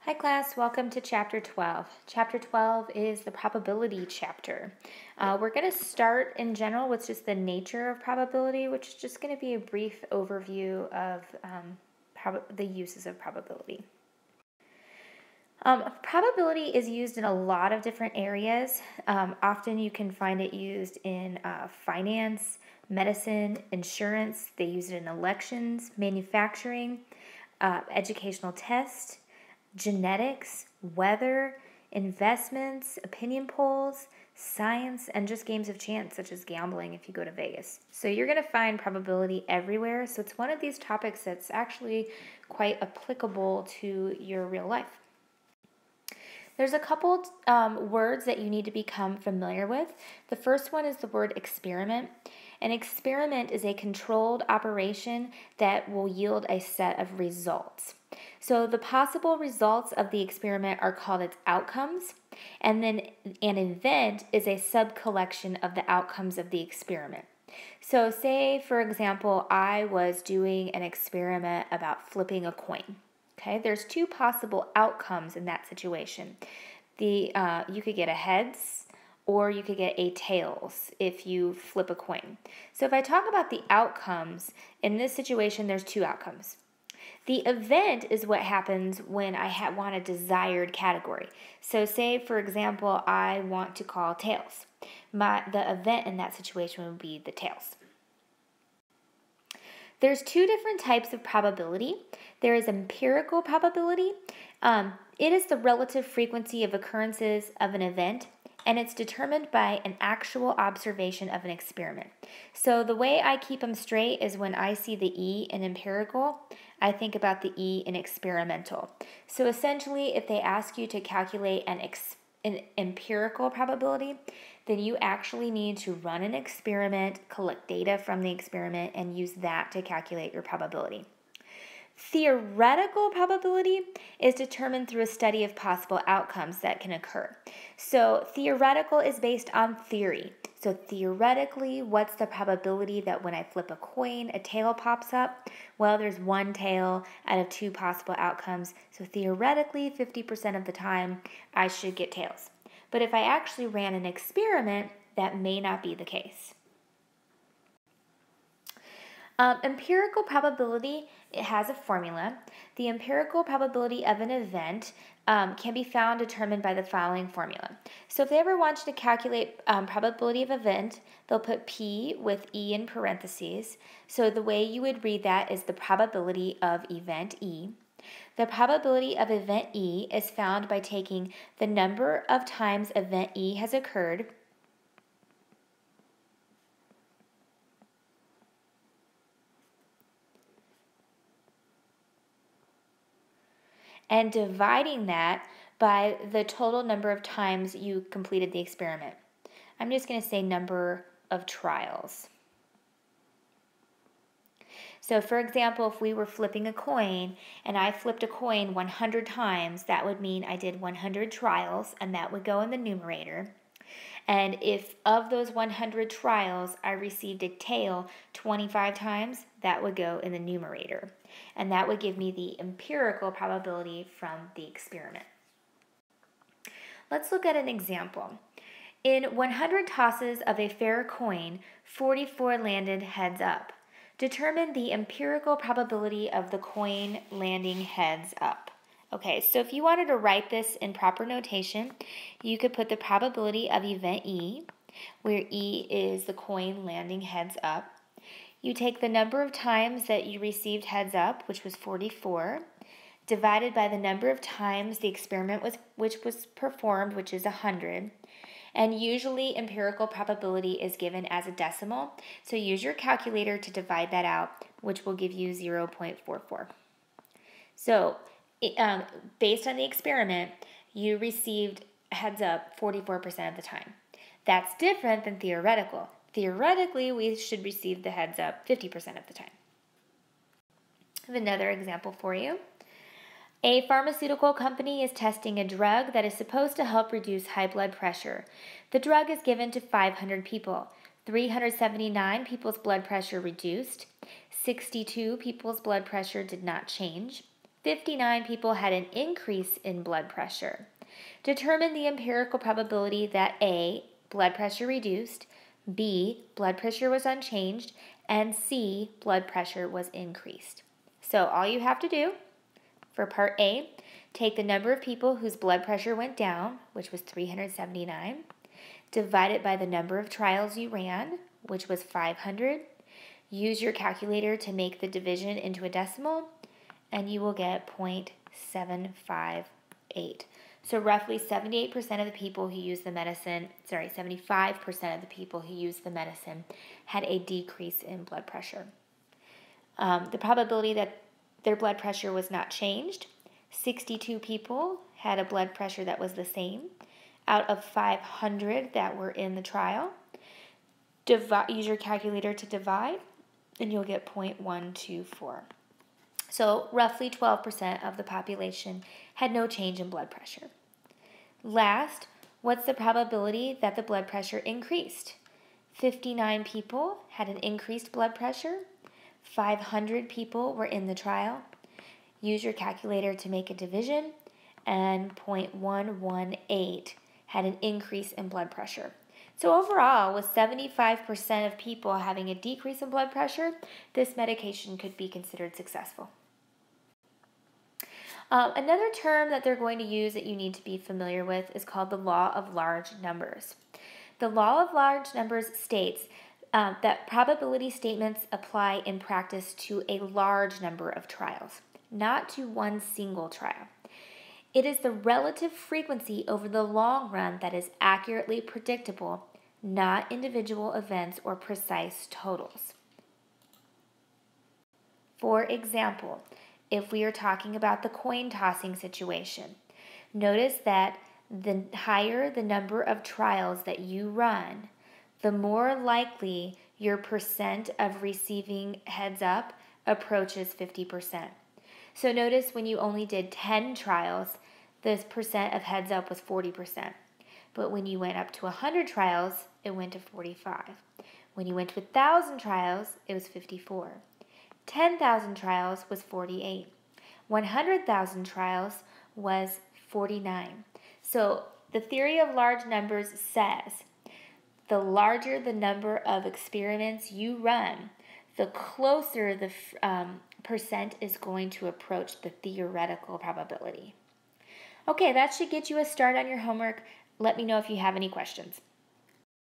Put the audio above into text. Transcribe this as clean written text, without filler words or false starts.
Hi class, welcome to chapter 12. Chapter 12 is the probability chapter. We're going to start in general with just the nature of probability, which is just going to be a brief overview of the uses of probability. Probability is used in a lot of different areas. Often you can find it used in finance, medicine, insurance. They use it in elections, manufacturing, educational tests, genetics, weather, investments, opinion polls, science, and just games of chance, such as gambling if you go to Vegas. So you're going to find probability everywhere. So it's one of these topics that's actually quite applicable to your real life. There's a couple words that you need to become familiar with. The first one is the word experiment. An experiment is a controlled operation that will yield a set of results. So the possible results of the experiment are called its outcomes, and then an event is a sub-collection of the outcomes of the experiment. So say, for example, I was doing an experiment about flipping a coin. Okay, there's two possible outcomes in that situation. You could get a heads or you could get a tails if you flip a coin. So if I talk about the outcomes, in this situation there's two outcomes. The event is what happens when I want a desired category. So say, for example, I want to call tails. The event in that situation would be the tails. There's two different types of probability. There is empirical probability. It is the relative frequency of occurrences of an event, and it's determined by an actual observation of an experiment. So the way I keep them straight is when I see the E in empirical, I think about the E in experimental. So essentially, if they ask you to calculate an empirical probability, then you actually need to run an experiment, collect data from the experiment, and use that to calculate your probability. Theoretical probability is determined through a study of possible outcomes that can occur. So theoretical is based on theory. So theoretically, what's the probability that when I flip a coin, a tail pops up? Well, there's one tail out of two possible outcomes. So theoretically, 50% of the time, I should get tails. But if I actually ran an experiment, that may not be the case. Empirical probability, it has a formula. The empirical probability of an event can be found determined by the following formula. So if they ever want you to calculate probability of event, they'll put P with E in parentheses. So the way you would read that is the probability of event E. The probability of event E is found by taking the number of times event E has occurred and dividing that by the total number of times you completed the experiment. I'm just going to say number of trials. So for example, if we were flipping a coin and I flipped a coin 100 times, that would mean I did 100 trials, and that would go in the numerator. And if of those 100 trials I received a tail 25 times, that would go in the numerator. And that would give me the empirical probability from the experiment. Let's look at an example. In 100 tosses of a fair coin, 44 landed heads up. Determine the empirical probability of the coin landing heads up. Okay, so if you wanted to write this in proper notation, you could put the probability of event E, where E is the coin landing heads up. You take the number of times that you received heads up, which was 44, divided by the number of times the experiment which was performed, which is 100. And usually empirical probability is given as a decimal. So use your calculator to divide that out, which will give you 0.44. So based on the experiment, you received heads up 44% of the time. That's different than theoretical. Theoretically, we should receive the heads up 50% of the time. I have another example for you. A pharmaceutical company is testing a drug that is supposed to help reduce high blood pressure. The drug is given to 500 people. 379 people's blood pressure reduced. 62 people's blood pressure did not change. 59 people had an increase in blood pressure. Determine the empirical probability that A, blood pressure reduced, B, blood pressure was unchanged, and C, blood pressure was increased. So all you have to do for part A, take the number of people whose blood pressure went down, which was 379, divide it by the number of trials you ran, which was 500. Use your calculator to make the division into a decimal, and you will get 0.758. So roughly 78% of the people who use the medicine, 75% of the people who use the medicine had a decrease in blood pressure. The probability that their blood pressure was not changed, 62 people had a blood pressure that was the same out of 500 that were in the trial. Use your calculator to divide, and you'll get 0.124. So roughly 12% of the population had no change in blood pressure. Last, what's the probability that the blood pressure increased? 59 people had an increased blood pressure. 500 people were in the trial. Use your calculator to make a division, and 0.118 had an increase in blood pressure. So overall, with 75% of people having a decrease in blood pressure, this medication could be considered successful. Another term that they're going to use that you need to be familiar with is called the law of large numbers. The law of large numbers states that probability statements apply in practice to a large number of trials, not to one single trial. It is the relative frequency over the long run that is accurately predictable, not individual events or precise totals. For example, if we are talking about the coin tossing situation, notice that the higher the number of trials that you run, the more likely your percent of receiving heads up approaches 50%. So notice when you only did 10 trials, the percent of heads up was 40%. But when you went up to 100 trials, it went to 45. When you went to 1,000 trials, it was 54. 10,000 trials was 48. 100,000 trials was 49. So the theory of large numbers says the larger the number of experiments you run, the closer the percent is going to approach the theoretical probability. Okay, that should get you a start on your homework. Let me know if you have any questions.